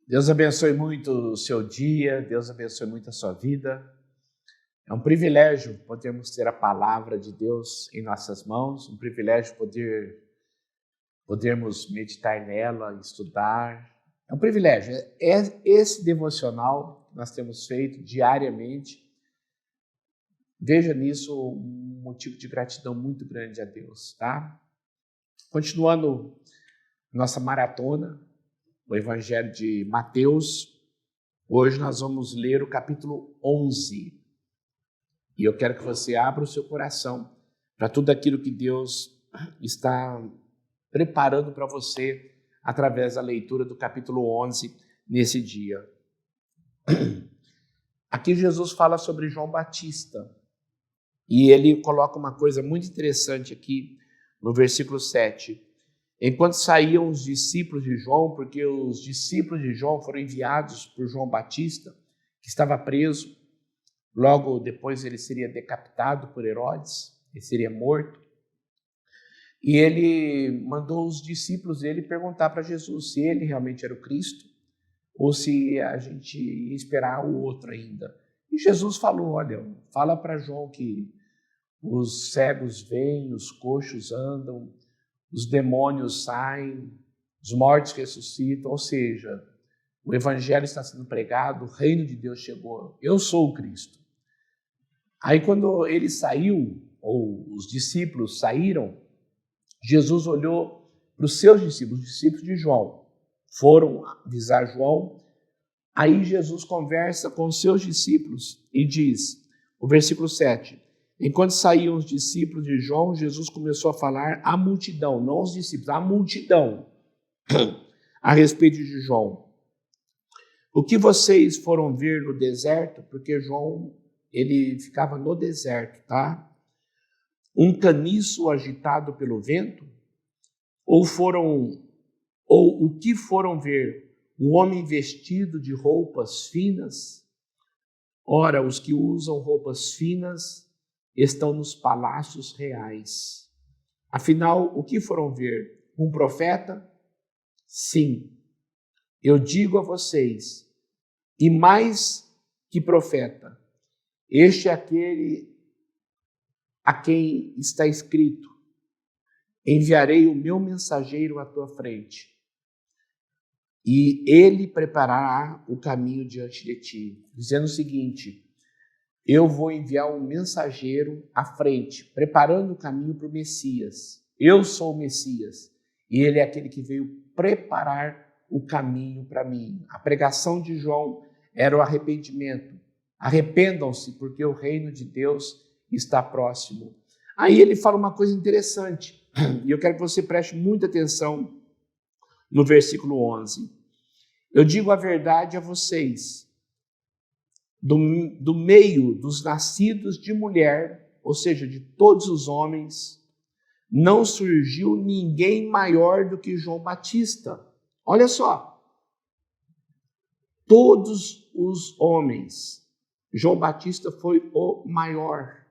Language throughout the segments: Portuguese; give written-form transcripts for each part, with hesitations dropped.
Deus abençoe muito o seu dia, Deus abençoe muito a sua vida. É um privilégio podermos ter a palavra de Deus em nossas mãos, um privilégio podermos meditar nela, estudar. É um privilégio. Esse devocional que nós temos feito diariamente. Veja nisso um motivo de gratidão muito grande a Deus, tá? Continuando nossa maratona, o Evangelho de Mateus, hoje nós vamos ler o capítulo 11. E eu quero que você abra o seu coração para tudo aquilo que Deus está preparando para você através da leitura do capítulo 11 nesse dia. Aqui Jesus fala sobre João Batista e ele coloca uma coisa muito interessante aqui no versículo 7. Enquanto saíam os discípulos de João, porque os discípulos de João foram enviados por João Batista, que estava preso, logo depois ele seria decapitado por Herodes, ele seria morto. E ele mandou os discípulos dele perguntar para Jesus se ele realmente era o Cristo ou se a gente ia esperar o outro ainda. E Jesus falou, olha, fala para João que os cegos veem, os coxos andam, os demônios saem, os mortos ressuscitam, ou seja, o evangelho está sendo pregado, o reino de Deus chegou, eu sou o Cristo. Aí quando ele saiu, ou os discípulos saíram, Jesus olhou para os seus discípulos, os discípulos de João, foram avisar João. Aí Jesus conversa com os seus discípulos e diz, o versículo 7, enquanto saíam os discípulos de João, Jesus começou a falar à multidão, não aos discípulos, à multidão, a respeito de João. O que vocês foram ver no deserto? Porque João, ele ficava no deserto, tá? Um caniço agitado pelo vento? Ou o que foram ver? Um homem vestido de roupas finas? Ora, os que usam roupas finas estão nos palácios reais. Afinal, o que foram ver? Um profeta? Sim, eu digo a vocês, e mais que profeta, este é aquele a quem está escrito, enviarei o meu mensageiro à tua frente, e ele preparará o caminho diante de ti, dizendo o seguinte, eu vou enviar um mensageiro à frente, preparando o caminho para o Messias. Eu sou o Messias, e ele é aquele que veio preparar o caminho para mim. A pregação de João era o arrependimento. Arrependam-se, porque o reino de Deus está próximo. Aí ele fala uma coisa interessante, e eu quero que você preste muita atenção no versículo 11. Eu digo a verdade a vocês, do meio dos nascidos de mulher, ou seja, de todos os homens, não surgiu ninguém maior do que João Batista. Olha só, todos os homens, João Batista foi o maior.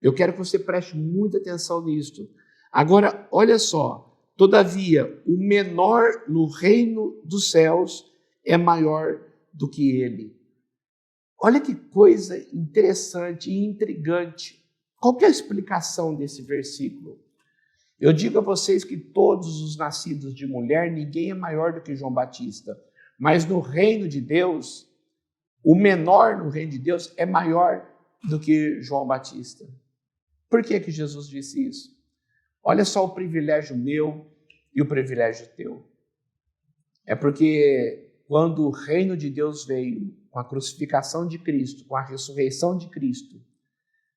Eu quero que você preste muita atenção nisto. Agora, olha só, todavia, o menor no reino dos céus é maior do que ele. Olha que coisa interessante e intrigante. Qual que é a explicação desse versículo? Eu digo a vocês que todos os nascidos de mulher, ninguém é maior do que João Batista. Mas no reino de Deus, o menor no reino de Deus é maior do que João Batista. Por que Jesus disse isso? Olha só o privilégio meu e o privilégio teu. É porque quando o reino de Deus veio, com a crucificação de Cristo, com a ressurreição de Cristo,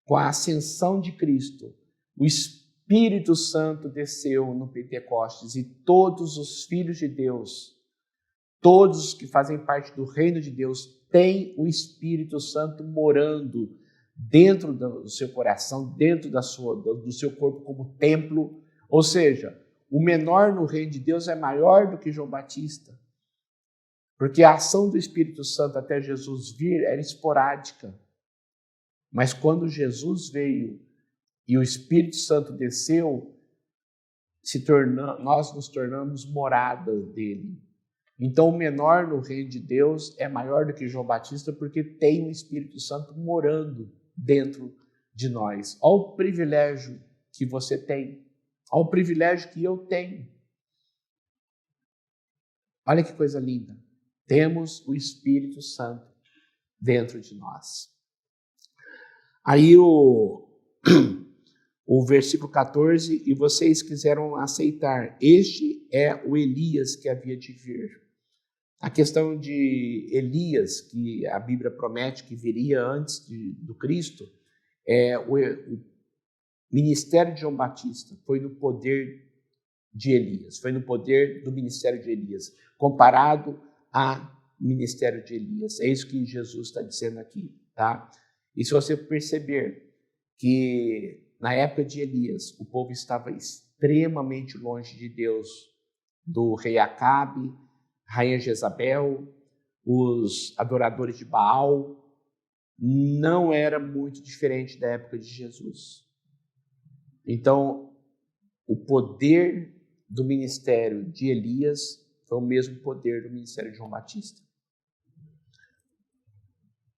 com a ascensão de Cristo, o Espírito Santo desceu no Pentecostes e todos os filhos de Deus, todos que fazem parte do reino de Deus, têm o Espírito Santo morando dentro do seu coração, dentro do seu corpo como templo. Ou seja, o menor no reino de Deus é maior do que João Batista. Porque a ação do Espírito Santo até Jesus vir era esporádica. Mas quando Jesus veio e o Espírito Santo desceu, nós nos tornamos moradas dele. Então, o menor no reino de Deus é maior do que João Batista porque tem o Espírito Santo morando dentro de nós. Olha o privilégio que você tem. Olha o privilégio que eu tenho. Olha que coisa linda. Temos o Espírito Santo dentro de nós. Aí o versículo 14, e vocês quiseram aceitar, este é o Elias que havia de vir. A questão de Elias, que a Bíblia promete que viria antes do Cristo, o ministério de João Batista foi no poder de Elias, foi no poder do ministério de Elias, comparado ao ministério de Elias. É isso que Jesus está dizendo aqui, tá? E se você perceber que na época de Elias, o povo estava extremamente longe de Deus, do rei Acabe, rainha Jezabel, os adoradores de Baal, não era muito diferente da época de Jesus. Então, o poder do ministério de Elias foi o mesmo poder do ministério de João Batista.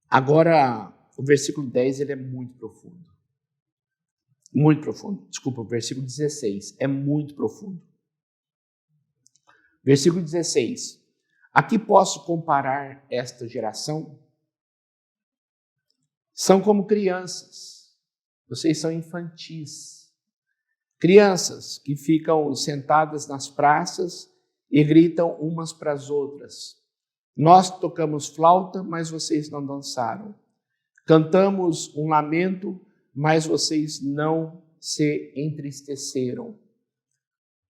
Agora, o versículo 10 ele é muito profundo. Muito profundo. Desculpa, o versículo 16 é muito profundo. Versículo 16. A que posso comparar esta geração? São como crianças. Vocês são infantis. Crianças que ficam sentadas nas praças e gritam umas para as outras. Nós tocamos flauta, mas vocês não dançaram. Cantamos um lamento, mas vocês não se entristeceram.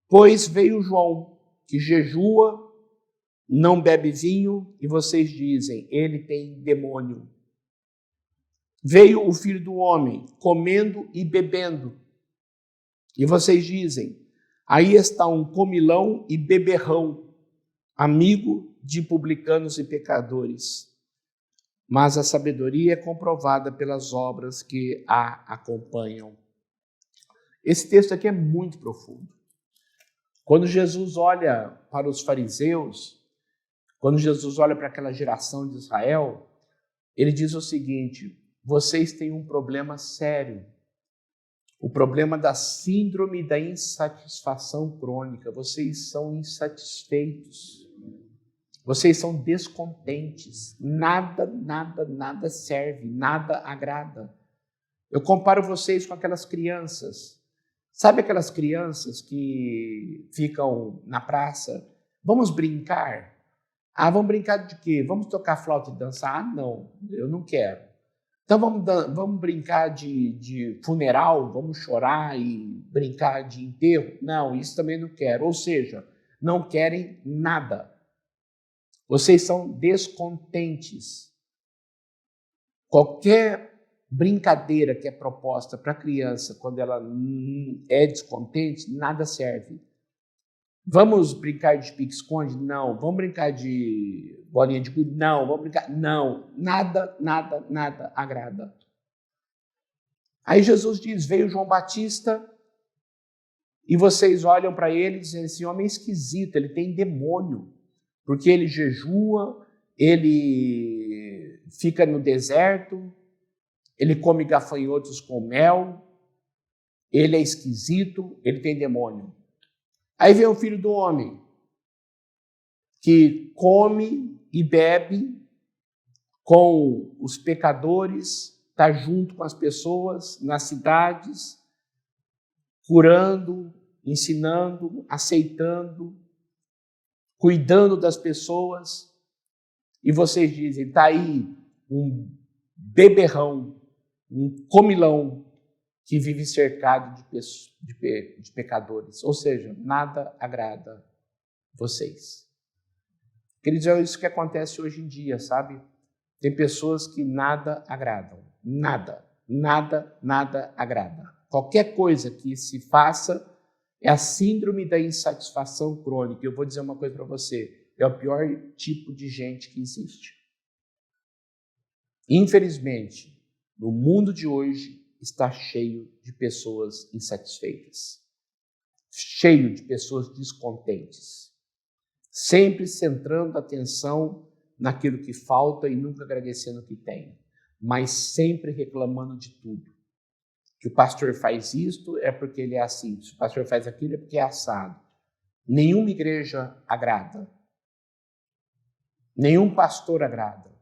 Pois veio João, que jejua, não bebe vinho, e vocês dizem, ele tem demônio. Veio o Filho do Homem, comendo e bebendo, e vocês dizem, aí está um comilão e beberrão, amigo de publicanos e pecadores. Mas a sabedoria é comprovada pelas obras que a acompanham. Esse texto aqui é muito profundo. Quando Jesus olha para os fariseus, quando Jesus olha para aquela geração de Israel, ele diz o seguinte, vocês têm um problema sério, o problema da síndrome da insatisfação crônica, vocês são insatisfeitos. Vocês são descontentes, nada serve, nada agrada. Eu comparo vocês com aquelas crianças. Sabe aquelas crianças que ficam na praça? Vamos brincar? Ah, vamos brincar de quê? Vamos tocar flauta e dançar? Ah, não, eu não quero. Então vamos brincar de funeral? Vamos chorar e brincar de enterro? Não, isso também não quero. Ou seja, não querem nada. Vocês são descontentes. Qualquer brincadeira que é proposta para a criança, quando ela é descontente, nada serve. Vamos brincar de pique-esconde? Não. Vamos brincar de bolinha de gude? Não. Vamos brincar? Não. Nada agrada. Aí Jesus diz, veio João Batista e vocês olham para ele e dizem, esse homem é esquisito, ele tem demônio. Porque ele jejua, ele fica no deserto, ele come gafanhotos com mel, ele é esquisito, ele tem demônio. Aí vem o Filho do Homem, que come e bebe com os pecadores, está junto com as pessoas nas cidades, curando, ensinando, aceitando, cuidando das pessoas, e vocês dizem, está aí um beberrão, um comilão que vive cercado de pecadores, ou seja, nada agrada vocês. Queridos, é isso que acontece hoje em dia, sabe? Tem pessoas que nada agradam, nada agrada. Qualquer coisa que se faça é a síndrome da insatisfação crônica. Eu vou dizer uma coisa para você, é o pior tipo de gente que existe. Infelizmente, no mundo de hoje está cheio de pessoas insatisfeitas, cheio de pessoas descontentes. sempre centrando a atenção naquilo que falta e nunca agradecendo o que tem, mas sempre reclamando de tudo. Que o pastor faz isto é porque ele é assim, se o pastor faz aquilo é porque é assado. Nenhuma igreja agrada, nenhum pastor agrada,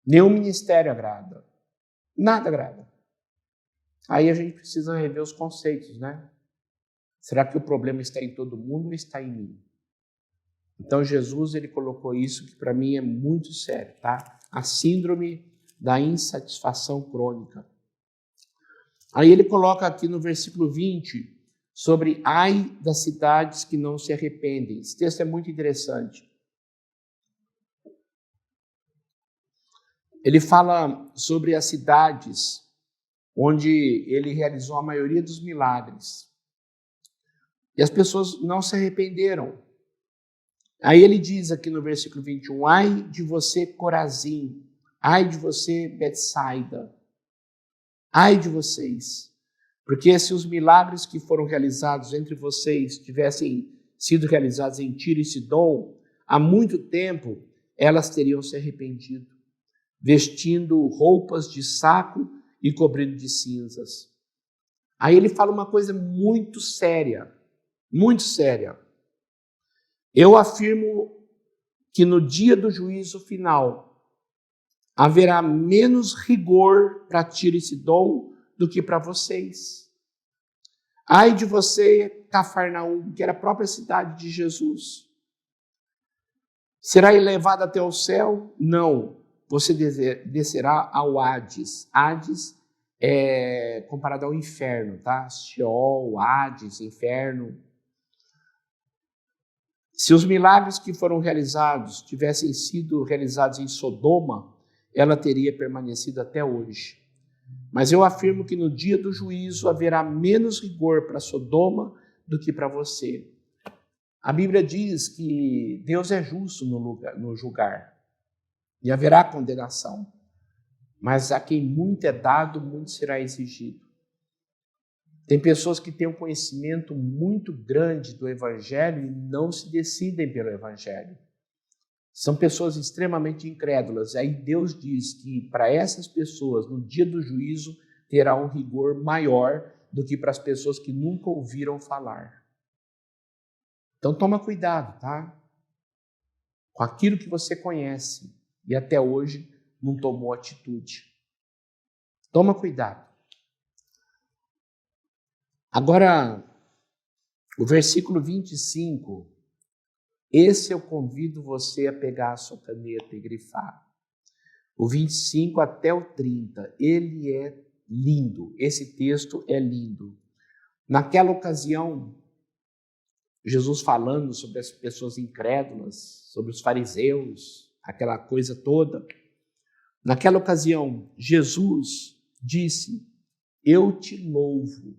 nenhum ministério agrada, nada agrada. Aí a gente precisa rever os conceitos, né? Será que o problema está em todo mundo ou está em mim? Então Jesus, ele colocou isso que para mim é muito sério, tá? A síndrome da insatisfação crônica. Aí ele coloca aqui no versículo 20 sobre ai das cidades que não se arrependem. Esse texto é muito interessante. Ele fala sobre as cidades onde ele realizou a maioria dos milagres. E as pessoas não se arrependeram. Aí ele diz aqui no versículo 21, ai de você Corazim, ai de você Betsaida, ai de vocês, porque se os milagres que foram realizados entre vocês tivessem sido realizados em Tiro e Sidom, há muito tempo elas teriam se arrependido, vestindo roupas de saco e cobrindo de cinzas. Aí ele fala uma coisa muito séria, muito séria. Eu afirmo que no dia do juízo final haverá menos rigor para Tiro e Sidom do que para vocês. Ai de você, Cafarnaum, que era a própria cidade de Jesus. Será elevado até o céu? Não. Você descerá ao Hades. Hades é comparado ao inferno, tá? Sheol, Hades, inferno. Se os milagres que foram realizados tivessem sido realizados em Sodoma, ela teria permanecido até hoje. Mas eu afirmo que no dia do juízo haverá menos rigor para Sodoma do que para você. A Bíblia diz que Deus é justo no julgar e haverá condenação. Mas a quem muito é dado, muito será exigido. Tem pessoas que têm um conhecimento muito grande do Evangelho e não se decidem pelo Evangelho. São pessoas extremamente incrédulas. Aí Deus diz que para essas pessoas, no dia do juízo, terá um rigor maior do que para as pessoas que nunca ouviram falar. Então toma cuidado, tá? Com aquilo que você conhece e até hoje não tomou atitude. Toma cuidado. Agora, o versículo 25, esse eu convido você a pegar a sua caneta e grifar. O 25 até o 30, ele é lindo, esse texto é lindo. Naquela ocasião, Jesus falando sobre as pessoas incrédulas, sobre os fariseus, aquela coisa toda. Naquela ocasião, Jesus disse, eu te louvo,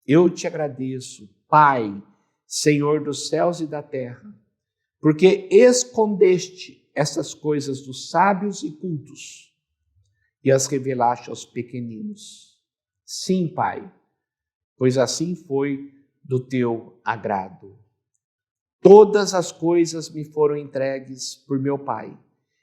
eu te agradeço, Pai, Senhor dos céus e da terra, porque escondeste essas coisas dos sábios e cultos e as revelaste aos pequeninos. Sim, Pai, pois assim foi do teu agrado. Todas as coisas me foram entregues por meu Pai.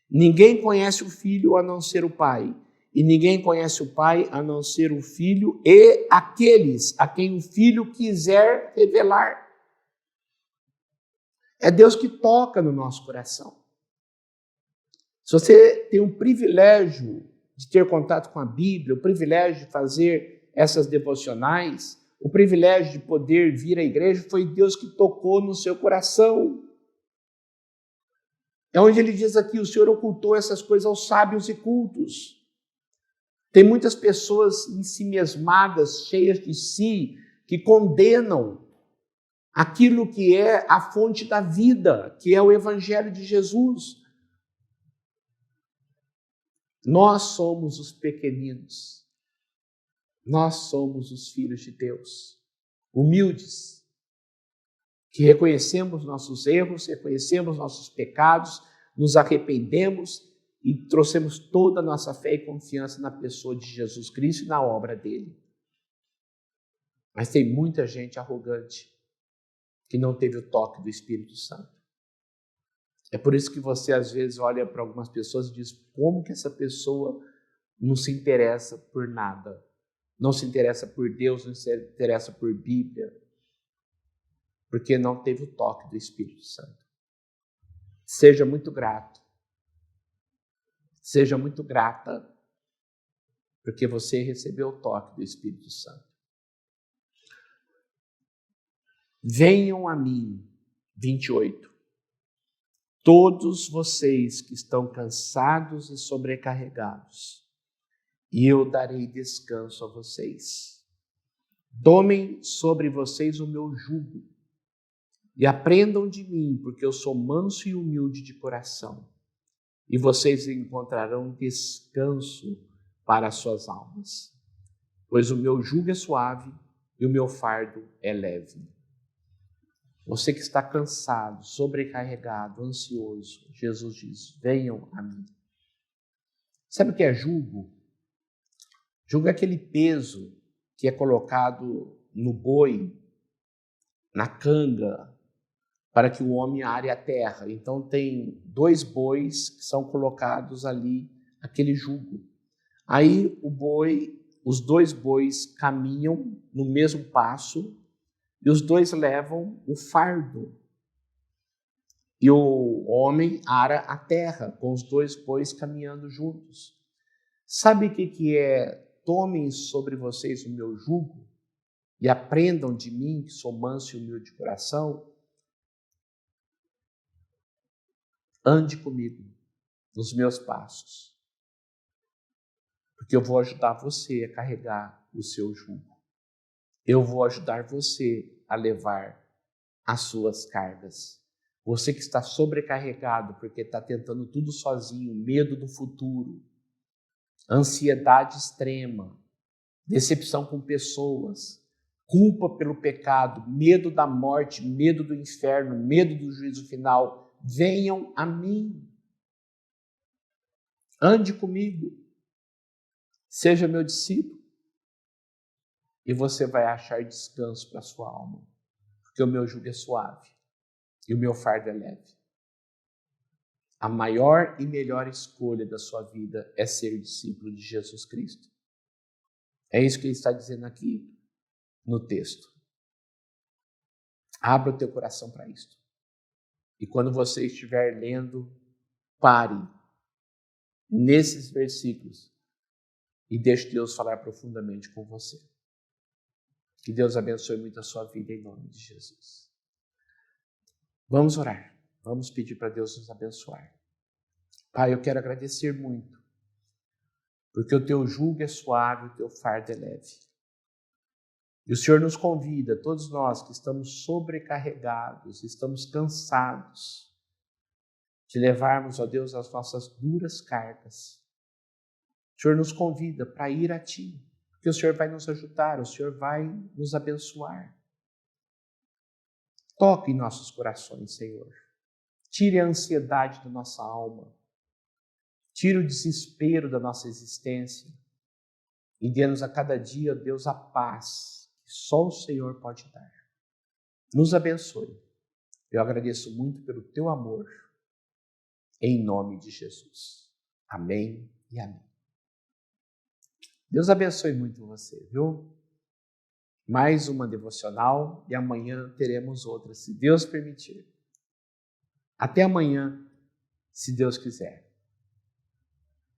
Ninguém conhece o Filho a não ser o Pai, e ninguém conhece o Pai a não ser o Filho e aqueles a quem o Filho quiser revelar. É Deus que toca no nosso coração. Se você tem um privilégio de ter contato com a Bíblia, o privilégio de fazer essas devocionais, o privilégio de poder vir à igreja, foi Deus que tocou no seu coração. É onde ele diz aqui, o Senhor ocultou essas coisas aos sábios e cultos. Tem muitas pessoas ensimesmadas, cheias de si, que condenam aquilo que é a fonte da vida, que é o Evangelho de Jesus. Nós somos os pequeninos. Nós somos os filhos de Deus, humildes, que reconhecemos nossos erros, reconhecemos nossos pecados, nos arrependemos e trouxemos toda a nossa fé e confiança na pessoa de Jesus Cristo e na obra dele. Mas tem muita gente arrogante que não teve o toque do Espírito Santo. É por isso que você às vezes olha para algumas pessoas e diz: como que essa pessoa não se interessa por nada? Não se interessa por Deus, não se interessa por Bíblia, porque não teve o toque do Espírito Santo. Seja muito grato. Seja muito grata, porque você recebeu o toque do Espírito Santo. Venham a mim, 28, todos vocês que estão cansados e sobrecarregados, e eu darei descanso a vocês. Tomem sobre vocês o meu jugo e aprendam de mim, porque eu sou manso e humilde de coração, e vocês encontrarão descanso para as suas almas. Pois o meu jugo é suave e o meu fardo é leve. Você que está cansado, sobrecarregado, ansioso, Jesus diz: venham a mim. Sabe o que é jugo? Jugo é aquele peso que é colocado no boi, na canga, para que o homem are a terra. Então tem 2 bois que são colocados ali, aquele jugo. Aí os 2 bois caminham no mesmo passo e os 2 levam o fardo. E o homem ara a terra com os 2 bois caminhando juntos. Sabe o que é? Tomem sobre vocês o meu jugo e aprendam de mim, que sou manso e humilde de coração. Ande comigo nos meus passos, porque eu vou ajudar você a carregar o seu jugo. Eu vou ajudar você a levar as suas cargas. Você que está sobrecarregado porque está tentando tudo sozinho, medo do futuro, ansiedade extrema, decepção com pessoas, culpa pelo pecado, medo da morte, medo do inferno, medo do juízo final, venham a mim. Ande comigo. Seja meu discípulo. E você vai achar descanso para a sua alma. Porque o meu jugo é suave e o meu fardo é leve. A maior e melhor escolha da sua vida é ser discípulo de Jesus Cristo. É isso que ele está dizendo aqui no texto. Abra o teu coração para isto. E quando você estiver lendo, pare nesses versículos e deixe Deus falar profundamente com você. Que Deus abençoe muito a sua vida em nome de Jesus. Vamos orar. Vamos pedir para Deus nos abençoar. Pai, eu quero agradecer muito, porque o teu jugo é suave, o teu fardo é leve. E o Senhor nos convida, todos nós que estamos sobrecarregados, estamos cansados, de levarmos, ó Deus, as nossas duras cargas. O Senhor nos convida para ir a Ti, porque o Senhor vai nos ajudar, o Senhor vai nos abençoar. Toque em nossos corações, Senhor. Tire a ansiedade da nossa alma. Tire o desespero da nossa existência. E dê-nos a cada dia, Deus, a paz que só o Senhor pode dar. Nos abençoe. Eu agradeço muito pelo teu amor. Em nome de Jesus. Amém e amém. Deus abençoe muito você, viu? Mais uma devocional e amanhã teremos outra, se Deus permitir. Até amanhã, se Deus quiser.